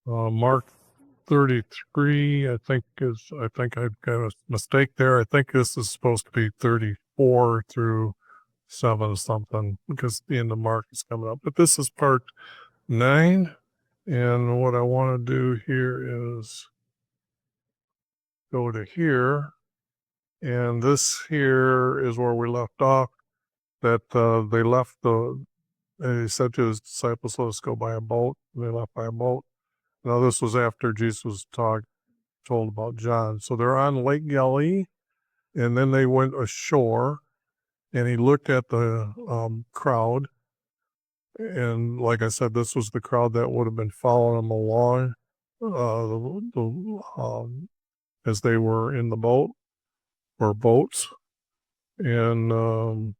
Mark 33, I think I've got a mistake there. I think this is supposed to be 34 through 7 something because the end of Mark is coming up. But this is part 9. And what I want to do here is go to here. And this here is where we left off, that they left he said to his disciples, let us go by a boat. And they left by a boat. Now, this was after Jesus was told about John. So they're on Lake Galilee, and then they went ashore, and he looked at the crowd. And like I said, this was the crowd that would have been following him along as they were in the boat or boats. And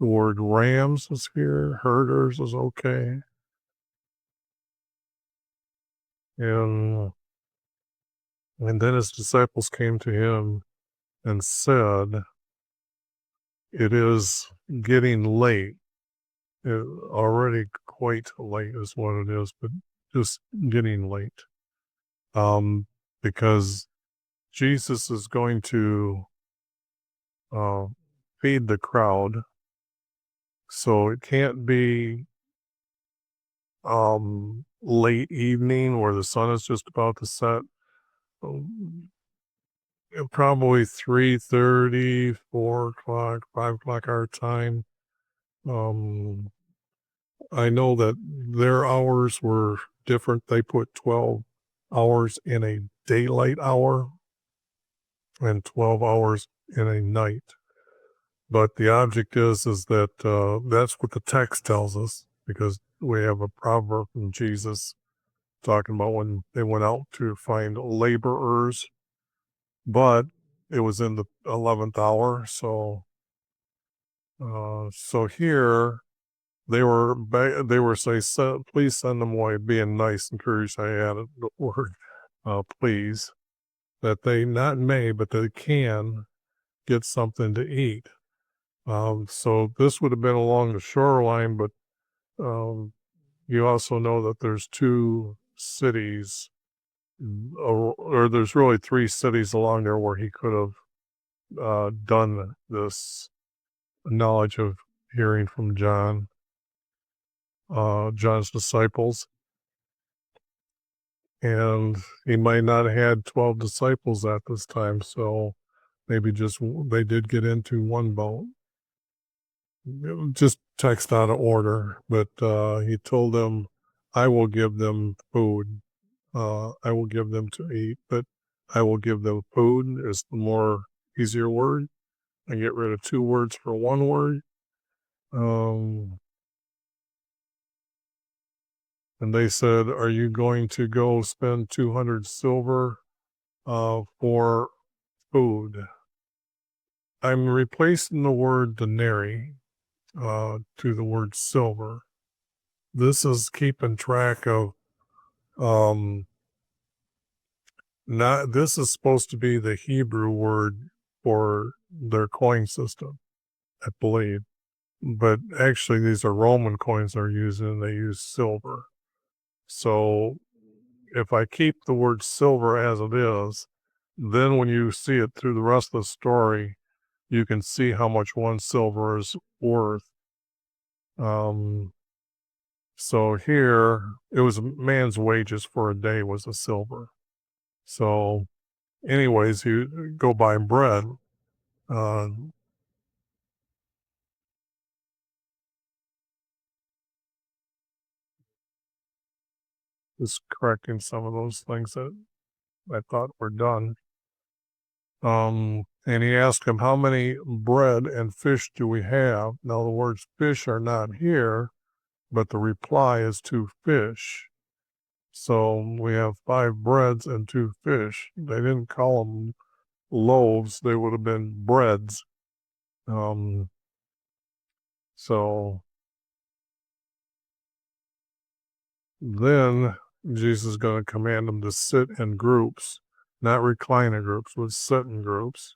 the word rams is here, herders is okay. And then his disciples came to him and said, it is getting late. Already quite late is what it is, but just getting late. Because Jesus is going to feed the crowd. So it can't be late evening where the sun is just about to set. Probably 3:30, 4 o'clock, 5 o'clock our time. I know that their hours were different. They put 12 hours in a daylight hour and 12 hours in a night. But the object is that that's what the text tells us, because we have a proverb from Jesus talking about when they went out to find laborers, but it was in the 11th hour. So here they were saying, please send them away, being nice and courteous. I added the word, please, that they not may, but they can get something to eat. So this would have been along the shoreline, but you also know that there's 2 cities, or there's really 3 cities along there where he could have done this knowledge of hearing from John's disciples. And he might not have had 12 disciples at this time, so maybe they did get into one boat. Just text out of order, but he told them, I will give them food. I will give them to eat, but I will give them food is the more easier word. I get rid of 2 words for 1 word. And they said, are you going to go spend 200 silver for food? I'm replacing the word denarii to the word silver. This is keeping track of this is supposed to be the Hebrew word for their coin system, I believe. But actually these are Roman coins they're using, and they use silver. So if I keep the word silver as it is, then when you see it through the rest of the story, you can see how much 1 silver is worth. So here, it was a man's wages for a day was a silver. So anyways, you go buy bread. Just correcting some of those things that I thought were done. And he asked him, how many bread and fish do we have? Now the words fish are not here, but the reply is 2 fish. So we have 5 breads and 2 fish. They didn't call them loaves. They would have been breads. So then Jesus is going to command them to sit in groups, not recline in groups, but sit in groups.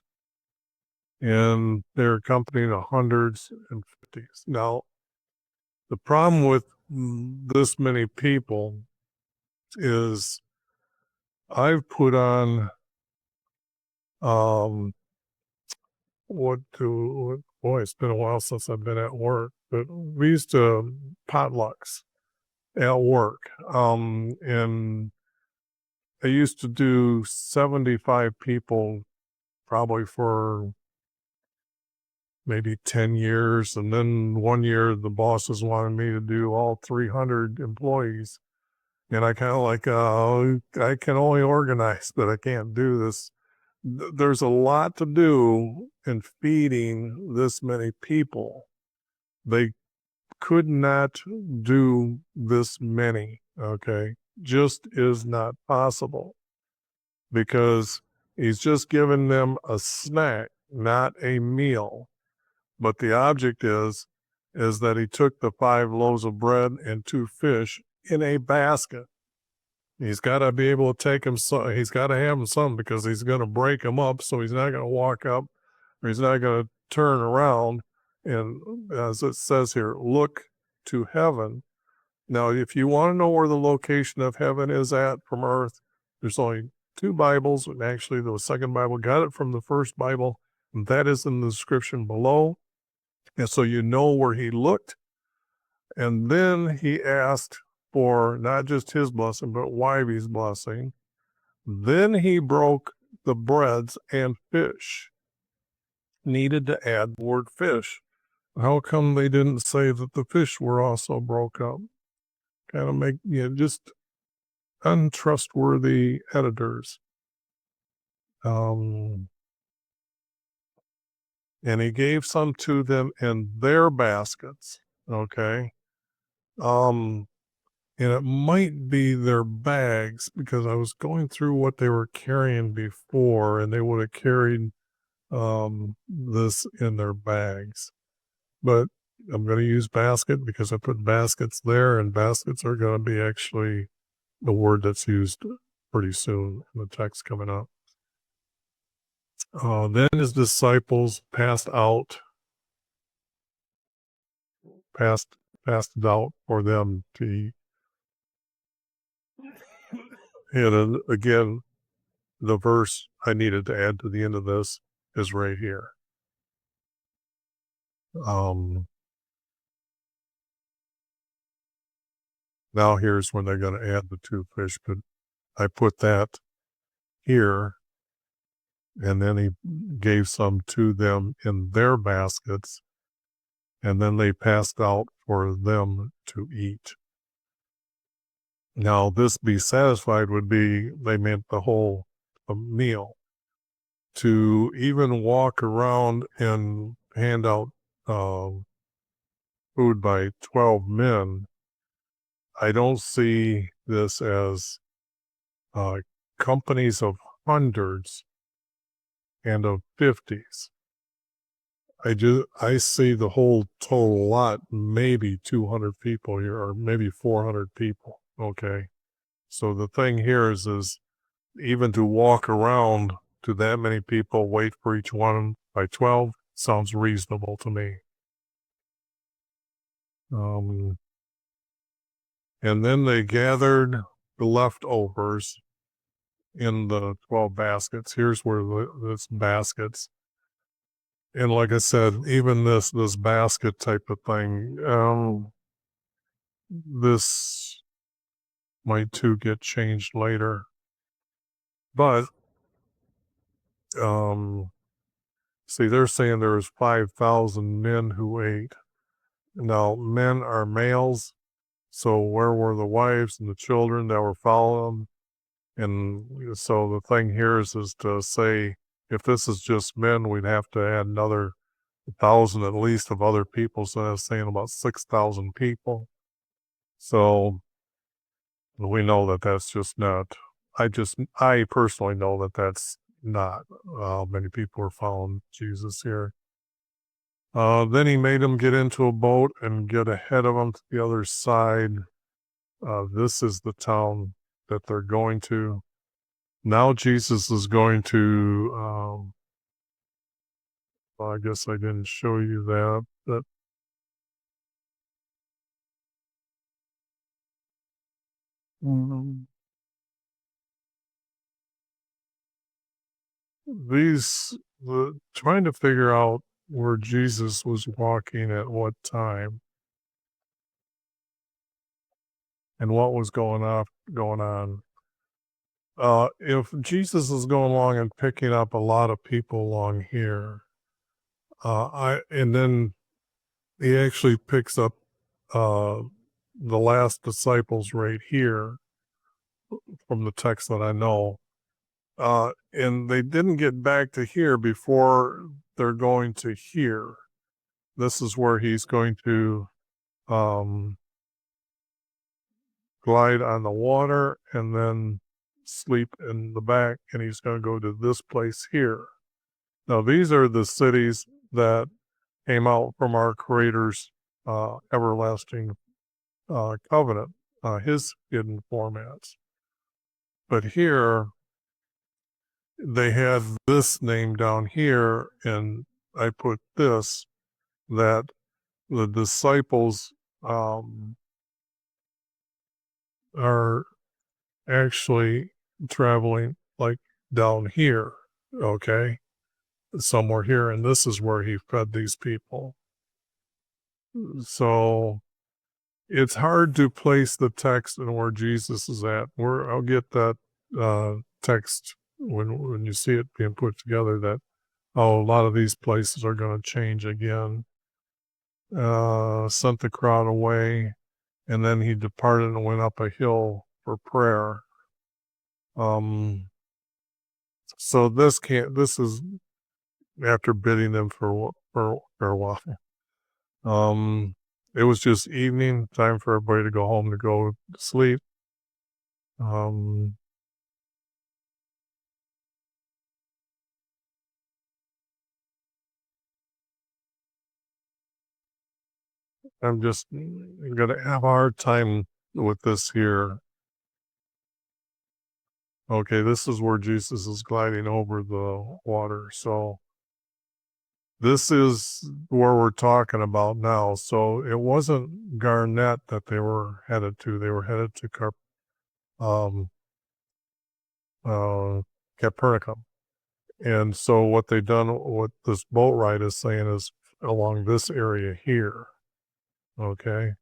And they're accompanied of hundreds and fifties. Now, the problem with this many people is I've put on boy, it's been a while since I've been at work, but we used to potlucks at work. And I used to do 75 people probably for maybe 10 years. And then one year the bosses wanted me to do all 300 employees. And I kind of like, I can only organize, but I can't do this. There's a lot to do in feeding this many people. They could not do this many, okay? Just is not possible because he's just given them a snack, not a meal. But the object is that he took the 5 loaves of bread and 2 fish in a basket. He's got to be able to take them. He's got to have them some because he's going to break them up. So he's not going to walk up or he's not going to turn around. And as it says here, look to heaven. Now, if you want to know where the location of heaven is at from earth, there's only 2 Bibles. And actually, the second Bible got it from the first Bible. And that is in the description below. And so you know where he looked. And then he asked for not just his blessing, but Wivey's blessing. Then he broke the breads and fish. Needed to add the word fish. How come they didn't say that the fish were also broke up? Kind of make, just untrustworthy editors. And he gave some to them in their baskets. Okay. And it might be their bags because I was going through what they were carrying before, and they would have carried this in their bags. But I'm going to use basket because I put baskets there, and baskets are going to be actually the word that's used pretty soon in the text coming up. Then his disciples passed it out for them to eat. And again, the verse I needed to add to the end of this is right here. Now here's when they're going to add the 2 fish, but I put that here, and then he gave some to them in their baskets, and then they passed out for them to eat. Now, this be satisfied would be, they meant the whole meal. To even walk around and hand out food by 12 men, I don't see this as companies of hundreds and of 50s. I see the whole total lot, maybe 200 people here, or maybe 400 people. Okay. So the thing here is even to walk around to that many people, wait for each one by 12, sounds reasonable to me. And then they gathered the leftovers in the 12 baskets. Here's where this baskets. And like I said, even this basket type of thing, this might too get changed later. But see, they're saying there was 5,000 men who ate. Now, men are males, so where were the wives and the children that were following them? And so the thing here is to say, if this is just men, we'd have to add another 1,000 at least of other people. So that's saying about 6,000 people. So we know that that's just not, I personally know that that's not how many people are following Jesus here. Then he made them get into a boat and get ahead of them to the other side. This is the town that they're going to. Now Jesus is going to, well, I guess I didn't show you that, but Mm, these trying to figure out where Jesus was walking at what time and what was going on. If Jesus is going along and picking up a lot of people along here, and then he actually picks up uh, the last disciples right here from the text that I know. And they didn't get back to here before they're going to here. This is where he's going to um, glide on the water and then sleep in the back, and he's going to go to this place here. Now, these are the cities that came out from our Creator's everlasting covenant, his hidden formats. But here, they had this name down here, and I put this, that the disciples are actually traveling like down here, okay? Somewhere here, and this is where he fed these people. So it's hard to place the text and where Jesus is at. I'll get that text when you see it being put together, that a lot of these places are going to change again. Sent the crowd away, and then he departed and went up a hill for prayer. So this is after bidding them for farewell. It was just evening, time for everybody to go home to go to sleep. I'm just gonna have a hard time with this here. Okay, this is where Jesus is gliding over the water. So this is where we're talking about now. So it wasn't Garnett that they were headed to. They were headed to um, Capernaum. And so what they done, what this boat ride is saying, is along this area here. Okay.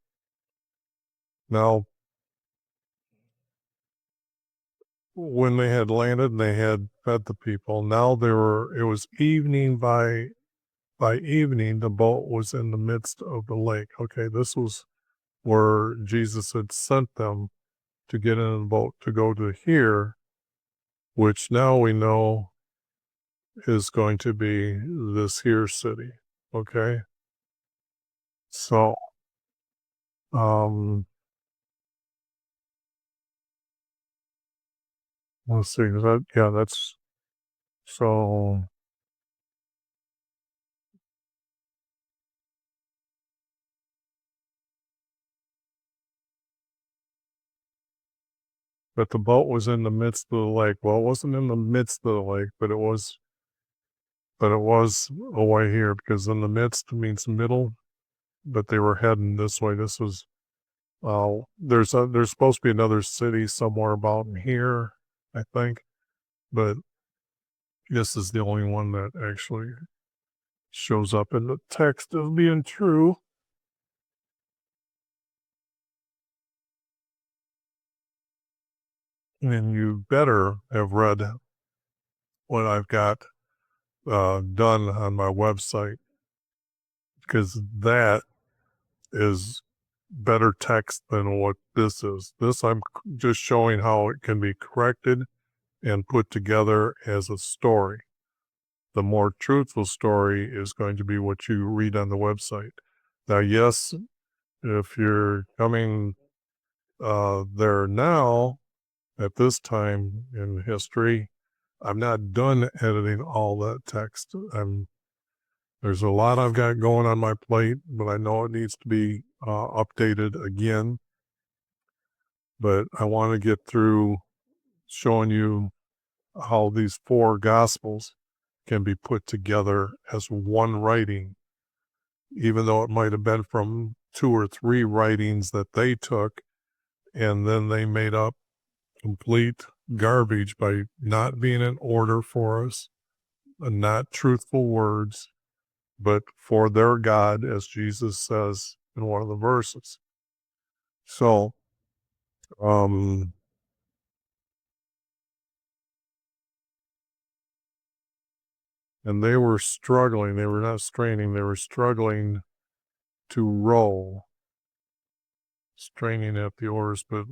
Now, when they had landed and they had fed the people, now it was evening. By evening, the boat was in the midst of the lake. Okay, this was where Jesus had sent them to get in the boat to go to here, which now we know is going to be this here city. Okay. So, let's see. That's so. But the boat was in the midst of the lake. Well, it wasn't in the midst of the lake, but it was away here, because in the midst means middle, but they were heading this way. This was, there's supposed to be another city somewhere about in here, I think, but this is the only one that actually shows up in the text as being true. And you better have read what I've got done on my website, because that is better text than what this is. This, I'm just showing how it can be corrected and put together as a story. The more truthful story is going to be what you read on the website. Now, yes, if you're coming there now at this time in history, I'm not done editing all that text. There's a lot I've got going on my plate, but I know it needs to be updated again. But I want to get through showing you how these four gospels can be put together as one writing, even though it might have been from two or three writings that they took and then they made up complete garbage by not being in order for us, and not truthful words, but for their God, as Jesus says in one of the verses. So, and they were struggling. They were not straining. They were struggling to row, straining at the oars, but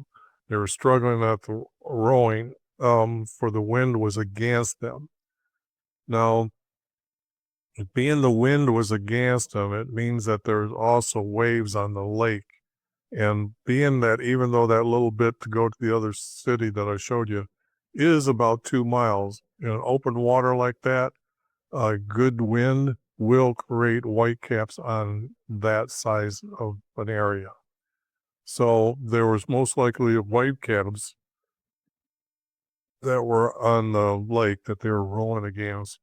they were struggling at the rowing, for the wind was against them. Now, being the wind was against them, it means that there's also waves on the lake. And being that even though that little bit to go to the other city that I showed you is about 2 miles, in open water like that, a good wind will create whitecaps on that size of an area. So there was most likely whitecaps that were on the lake that they were rolling against.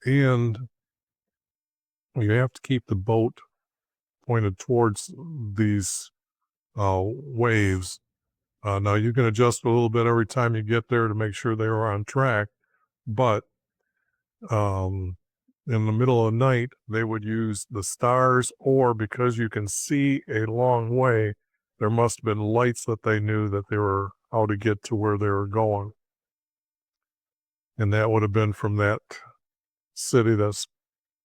And you have to keep the boat pointed towards these waves. Now you can adjust a little bit every time you get there to make sure they are on track, but in the middle of the night, they would use the stars, or because you can see a long way, there must have been lights that they knew that they were how to get to where they were going. And that would have been from that city that's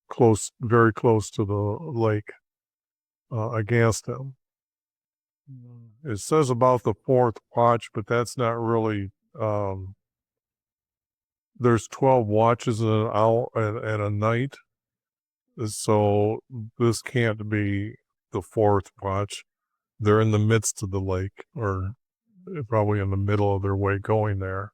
close, very close to the lake, against them. It says about the fourth watch, but that's not really, there's 12 watches in an hour and a night. So this can't be the fourth watch. They're in the midst of the lake, or probably in the middle of their way going there.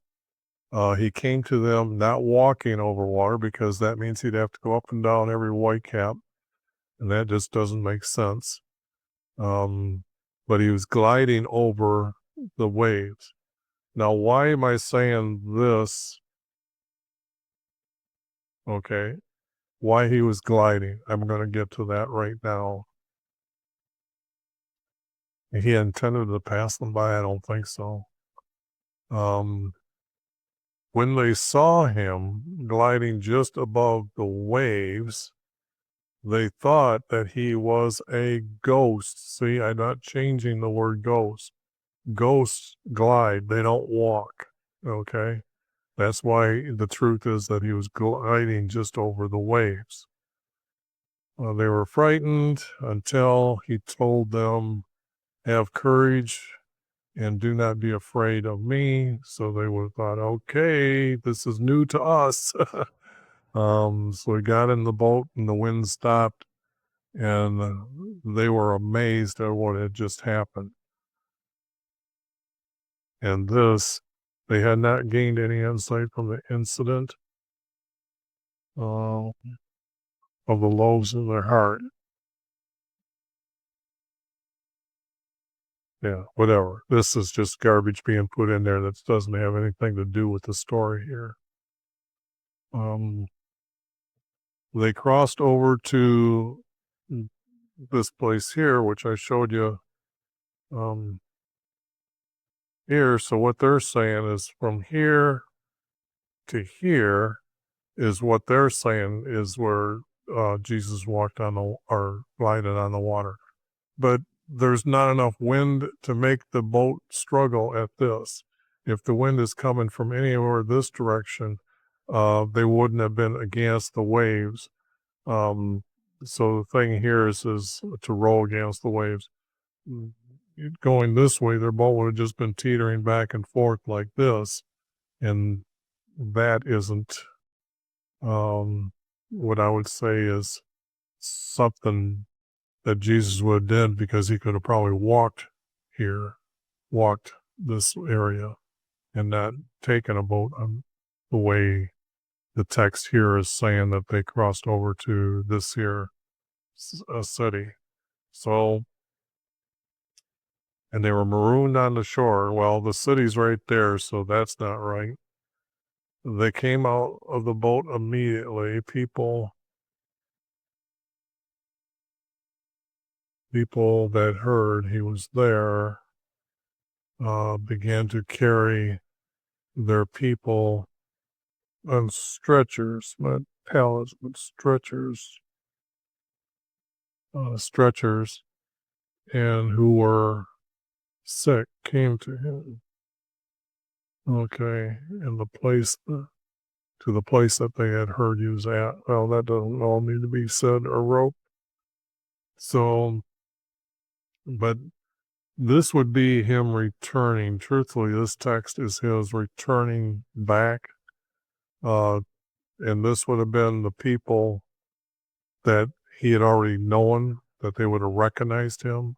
He came to them not walking over water, because that means he'd have to go up and down every whitecap, and that just doesn't make sense. But he was gliding over the waves. Now, why am I saying this? Okay. Why he was gliding. I'm going to get to that right now. He intended to pass them by? I don't think so. When they saw him gliding just above the waves, they thought that he was a ghost. See, I'm not changing the word ghost. Ghosts glide, they don't walk. Okay? That's why the truth is that he was gliding just over the waves. They were frightened until he told them, "Have courage and do not be afraid of me." So they would have thought, okay, this is new to us. So we got in the boat and the wind stopped, and they were amazed at what had just happened. And this, they had not gained any insight from the incident of the loaves in their heart. Yeah, whatever. This is just garbage being put in there that doesn't have anything to do with the story here. They crossed over to this place here, which I showed you here. So what they're saying is from here to here is what they're saying is where Jesus walked on the, or glided on the water. But there's not enough wind to make the boat struggle at this. If the wind is coming from anywhere this direction, they wouldn't have been against the waves. So the thing here is to row against the waves. Going this way, their boat would have just been teetering back and forth like this, and that isn't what I would say is something that Jesus would have done, because he could have probably walked this area, and not taken a boat the way the text here is saying that they crossed over to this here city. So, and they were marooned on the shore. Well, the city's right there, so that's not right. They came out of the boat immediately. People people that heard he was there began to carry their people on stretchers, not pallets, but stretchers, and who were sick came to him. Okay, and to the place that they had heard he was at. Well, that doesn't all need to be said or wrote. So, but this would be him returning. Truthfully, this text is his returning back. And this would have been the people that he had already known, that they would have recognized him.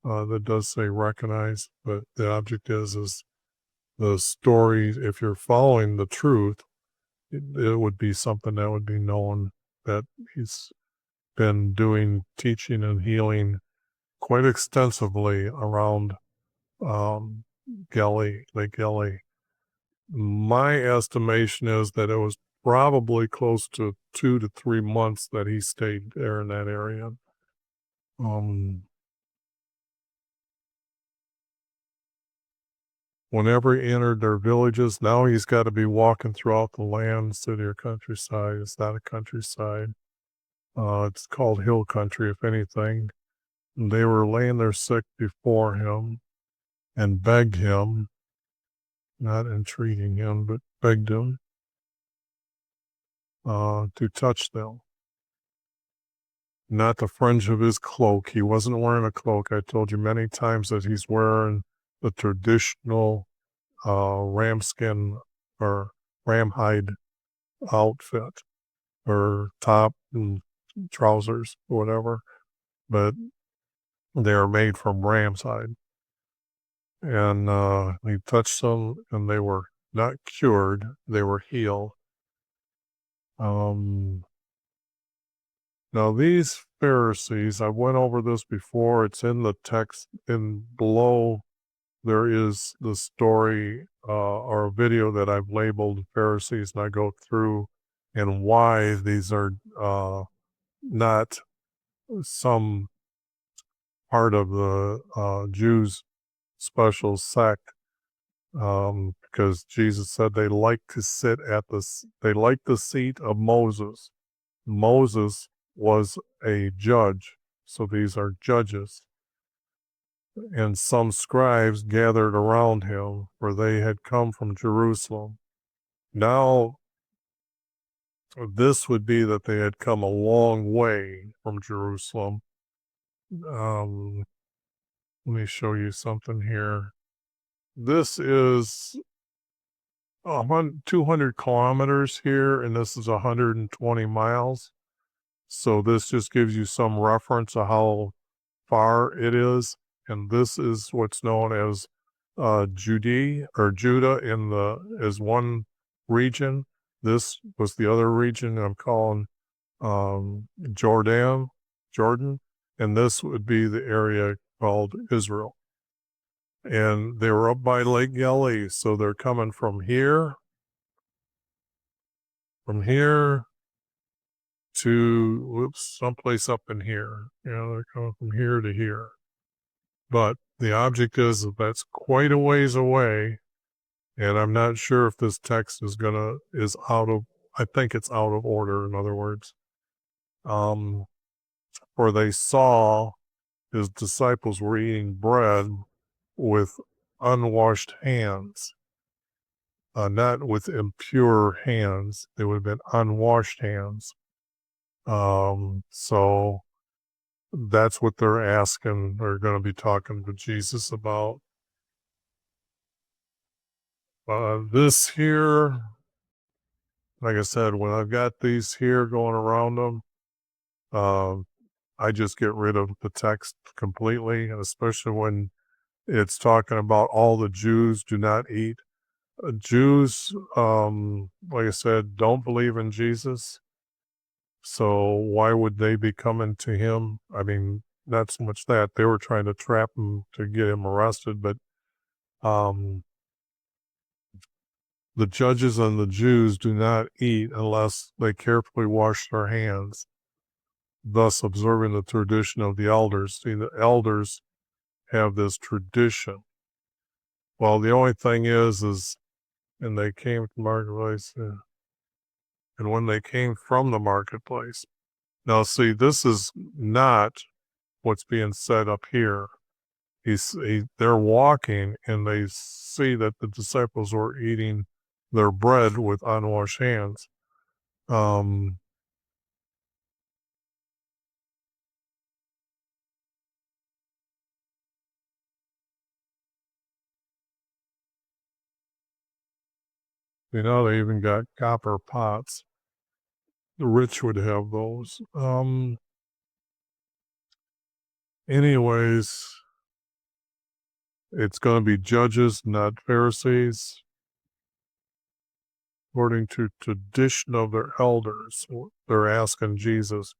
That does say recognize, but the object is the story. If you're following the truth, it would be something that would be known, that he's been doing teaching and healing quite extensively around Lake Galilee. My estimation is that it was probably close to 2 to 3 months that he stayed there in that area. Whenever he entered their villages, now he's got to be walking throughout the land, city or countryside. It's not a countryside. It's called hill country, if anything. And they were laying their sick before him and begged him, not entreating him, but begged him to touch them. Not the fringe of his cloak. He wasn't wearing a cloak. I told you many times that he's wearing the traditional ram skin or ram hide outfit or top and trousers or whatever, but they are made from ram's hide. And he touched them, and they were not cured, they were healed. Now these Pharisees, I went over this before, it's in the text, and below there is the story or a video that I've labeled Pharisees, and I go through and why these are not some part of the Jews' special sect, because Jesus said they like to sit they like the seat of Moses. Moses was a judge, so these are judges. And some scribes gathered around him, for they had come from Jerusalem. Now, this would be that they had come a long way from Jerusalem. Let me show you something here. This is 200 kilometers here, and this is 120 miles. So this just gives you some reference of how far it is. And this is what's known as Judah is one region. This was the other region I'm calling Jordan, and this would be the area called Israel. And they were up by Lake Galilee, so they're coming from here to someplace up in here. They're coming from here to here. But the object is that's quite a ways away, and I'm not sure if this text is I think it's out of order, in other words. For they saw his disciples were eating bread with unwashed hands, not with impure hands. They would have been unwashed hands. So that's what they're asking. They're going to be talking to Jesus about. This here, like I said, when I've got these here going around them, I just get rid of the text completely, and especially when it's talking about all the Jews do not eat. Jews, like I said, don't believe in Jesus. So why would they be coming to him? I mean, not so much that. They were trying to trap him to get him arrested, but the judges and the Jews do not eat unless they carefully wash their hands. thus observing the tradition of the elders. See, the elders have this tradition. Well, the only thing is, and they came to the marketplace, and when they came from the marketplace. Now, see, this is not what's being said up here. They're walking, and they see that the disciples were eating their bread with unwashed hands. They even got copper pots. The rich would have those. Anyways, it's going to be judges, not Pharisees, according to tradition of their elders. They're asking Jesus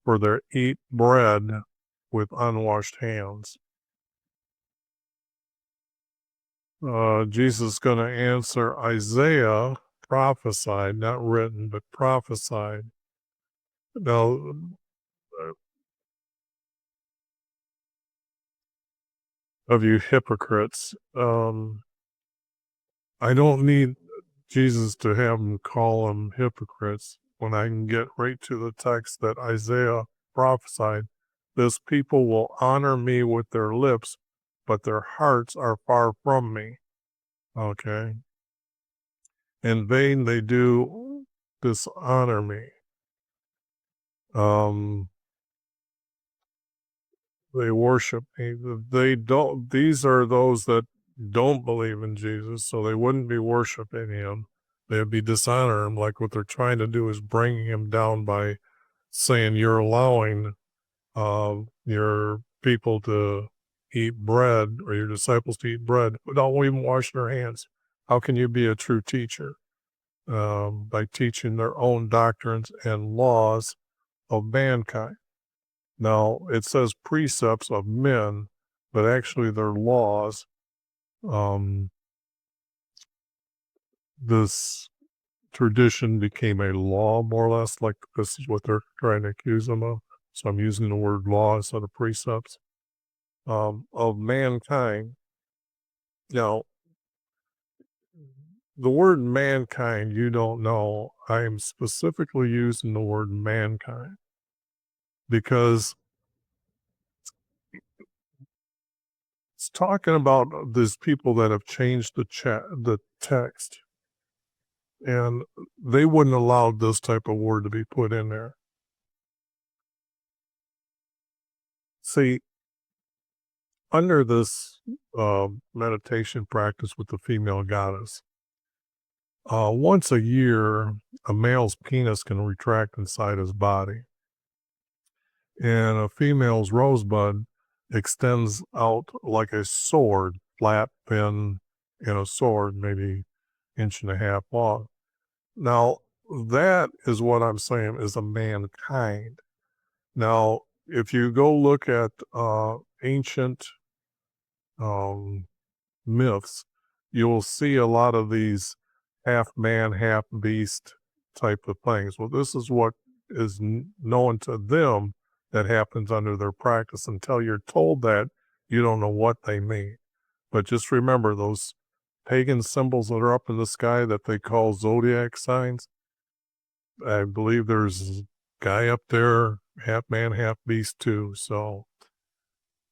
for their eat bread with unwashed hands. Jesus is going to answer Isaiah prophesied, not written, but prophesied. Now, of you hypocrites, I don't need Jesus to have them call them hypocrites when I can get right to the text that Isaiah prophesied. This people will honor me with their lips, but their hearts are far from me. Okay. In vain they do dishonor me. They worship me. They don't. These are those that don't believe in Jesus, so they wouldn't be worshiping him. They'd be dishonoring him. Like what they're trying to do is bringing him down by saying you're allowing your people to eat bread, or your disciples to eat bread without even washing their hands. How can you be a true teacher? By teaching their own doctrines and laws of mankind. Now, it says precepts of men, but actually they're laws. This tradition became a law, more or less, like this is what they're trying to accuse them of. So I'm using the word law instead of precepts of mankind. Now, the word mankind, you don't know. I'm specifically using the word mankind because it's talking about these people that have changed the text, and they wouldn't allow this type of word to be put in there. See, under this meditation practice with the female goddess, once a year, a male's penis can retract inside his body, and a female's rosebud extends out like a sword, flat, thin, and a sword, maybe inch and a half long. Now, that is what I'm saying is a mankind. Now, if you go look at ancient myths, you'll see a lot of these half man, half beast type of things. Well, this is what is known to them that happens under their practice. Until you're told that, you don't know what they mean. But just remember those pagan symbols that are up in the sky that they call zodiac signs. I believe there's a guy up there, half man, half beast too. So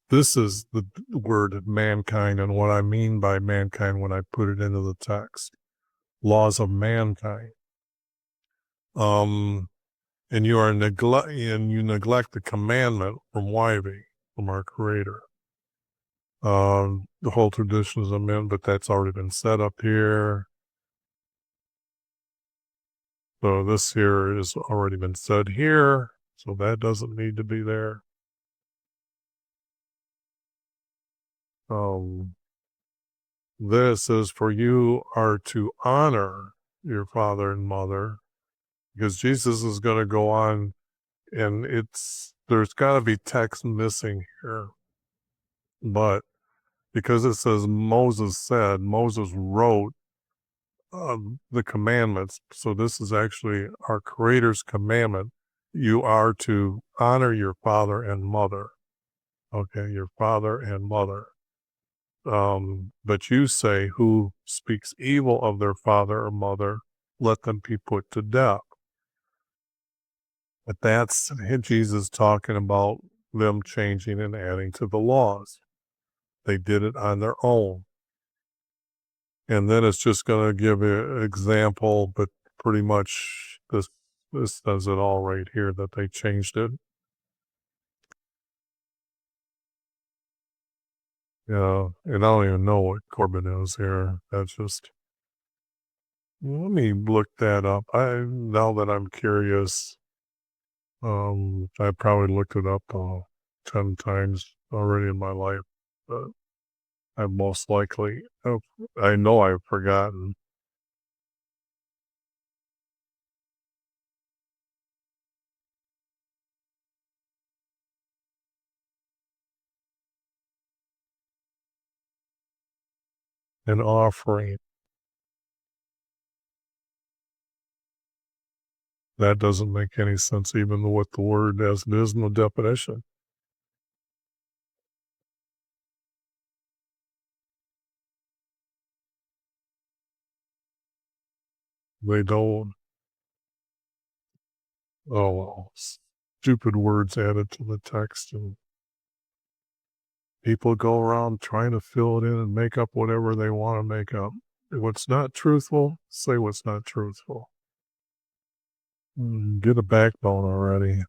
this is the word mankind and what I mean by mankind when I put it into the text. Laws of mankind. And you neglect the commandment from YHVH, from our Creator. The whole tradition is a men, but that's already been set up here. So this here has already been said here, so that doesn't need to be there. This is for you are to honor your father and mother, because Jesus is going to go on, and there's got to be text missing here. But because it says Moses wrote the commandments. So this is actually our Creator's commandment. you are to honor your father and mother. Okay, your father and mother. But you say, who speaks evil of their father or mother, let them be put to death. But that's Jesus talking about them changing and adding to the laws. They did it on their own. And then it's just going to give an example, but pretty much this says it all right here that they changed it. Yeah, and I don't even know what Corbin is here. That's just, let me look that up. Now that I'm curious, I probably looked it up 10 times already in my life, but I most likely, I know I've forgotten. An offering. That doesn't make any sense, even with the word as it is in the definition. They don't. Oh, well, stupid words added to the text, and people go around trying to fill it in and make up whatever they want to make up. What's not truthful, say what's not truthful. Get a backbone already.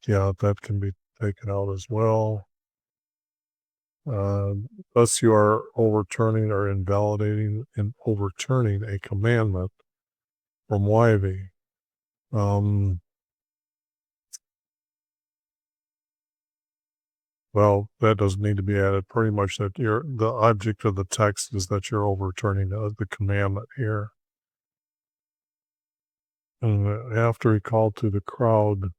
Yeah, that can be taken out as well. Thus you are overturning or invalidating and overturning a commandment from YV. Well, that doesn't need to be added. Pretty much that the object of the text is that you're overturning the commandment here. And after he called the crowd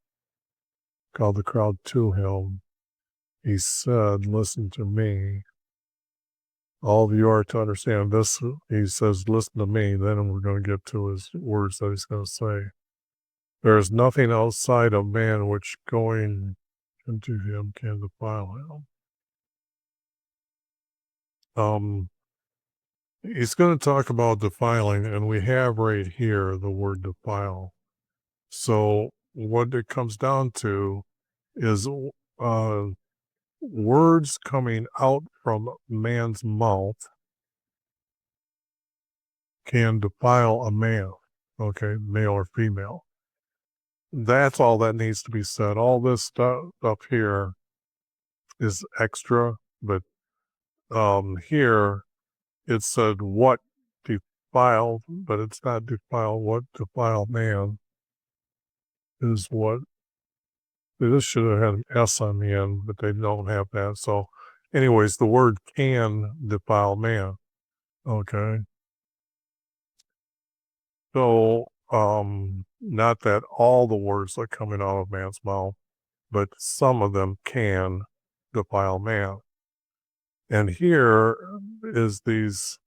to him, he said, listen to me. All of you are to understand this. He says, listen to me. Then we're going to get to his words that he's going to say. There is nothing outside of man which going into him can defile him. He's going to talk about defiling, and we have right here the word defile. So what it comes down to is words coming out from man's mouth can defile a man, okay, male or female. That's all that needs to be said. All this stuff up here is extra, but here it said what defiled, but it's not defile. What defile man is what. This should have had an S on the end, but they don't have that. So, anyways, the word can defile man. Okay. So, not that all the words are coming out of man's mouth, but some of them can defile man. And here is these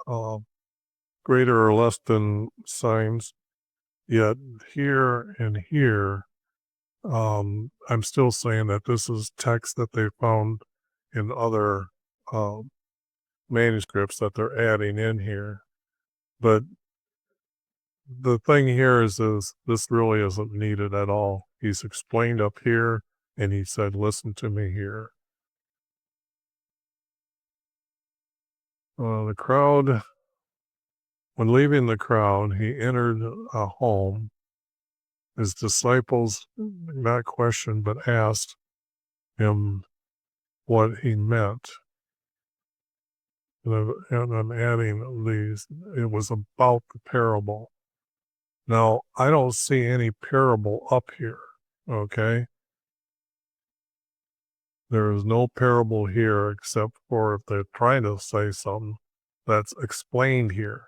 greater or less than signs, yet here and here, I'm still saying that this is text that they found in other manuscripts that they're adding in here. But the thing here is this really isn't needed at all. He's explained up here, and he said, listen to me here. The crowd, when leaving the crowd, he entered a home. His disciples not questioned, but asked him what he meant. And I'm adding these. It was about the parable. Now, I don't see any parable up here, okay? There is no parable here except for if they're trying to say something that's explained here.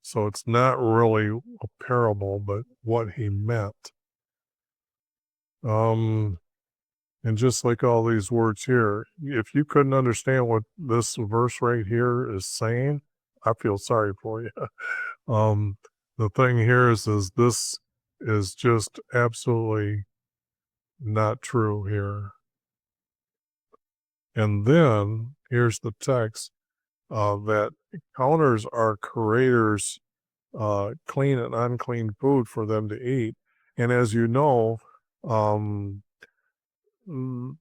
So it's not really a parable, but what he meant. And just like all these words here, if you couldn't understand what this verse right here is saying, I feel sorry for you. the thing here is this is just absolutely not true here. And then here's the text that counters our creator's clean and unclean food for them to eat. And as you know, um, the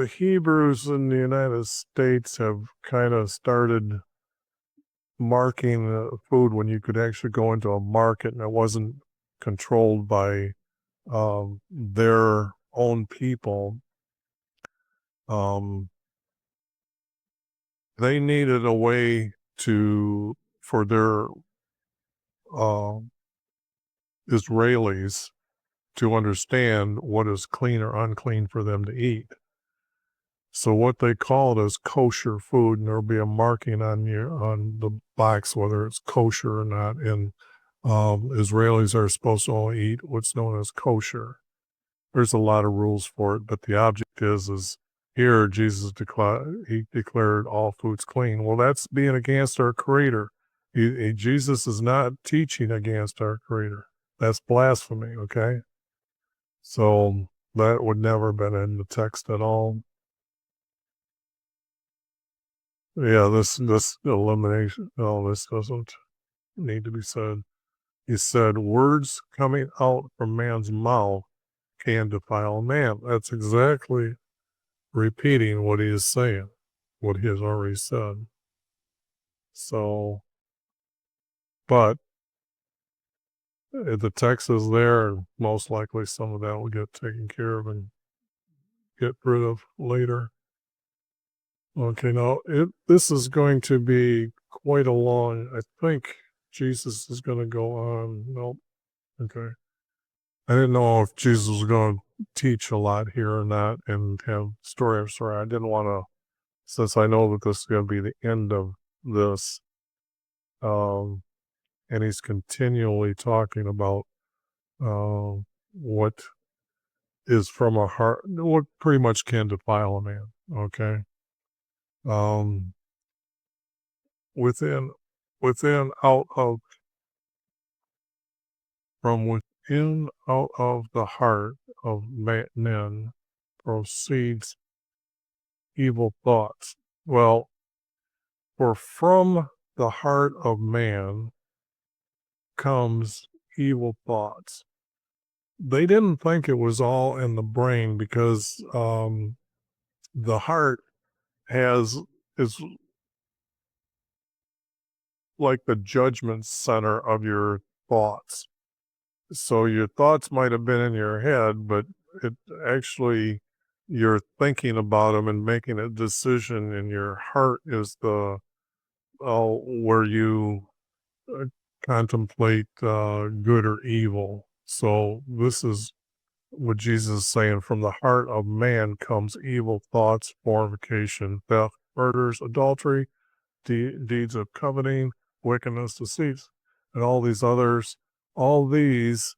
Hebrews in the United States have kind of started marking food when you could actually go into a market and it wasn't controlled by their own people. They needed a way for their Israelis to understand what is clean or unclean for them to eat. So what they call it is kosher food, and there'll be a marking on the box whether it's kosher or not. And Israelis are supposed to only eat what's known as kosher. There's a lot of rules for it, but the object is here Jesus declared all foods clean. Well, that's being against our Creator. Jesus is not teaching against our Creator. That's blasphemy, okay? So that would never have been in the text at all. Yeah, this elimination, no, this doesn't need to be said. He said, words coming out from man's mouth can defile a man. That's exactly repeating what he is saying, what he has already said. So, but the text is there, and most likely some of that will get taken care of and get rid of later. Okay, now this is going to be quite a long, I think Jesus is going to go on. Nope. Okay. I didn't know if Jesus was going to teach a lot here or not and have story after story. I didn't want to, since I know that this is going to be the end of this, and he's continually talking about what is from a heart, what pretty much can defile a man, okay? Within, out of, from within, out of the heart of men proceeds evil thoughts. Well, for from the heart of man comes evil thoughts. They didn't think it was all in the brain because the heart is like the judgment center of your thoughts. So your thoughts might have been in your head, but it actually you're thinking about them and making a decision, and your heart is the where you contemplate good or evil. So this is what Jesus is saying. From the heart of man comes evil thoughts, fornication, theft, murders, adultery, deeds of coveting, wickedness, deceits, and all these others. All these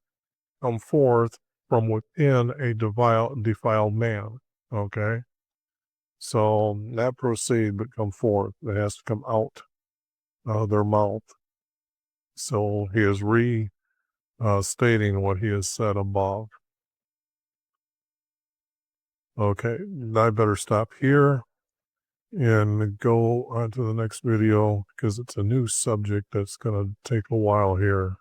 come forth from within a defiled man. Okay? So not proceed, but come forth. It has to come out of their mouth. So he is stating what he has said above. Okay, I better stop here and go on to the next video because it's a new subject that's going to take a while here.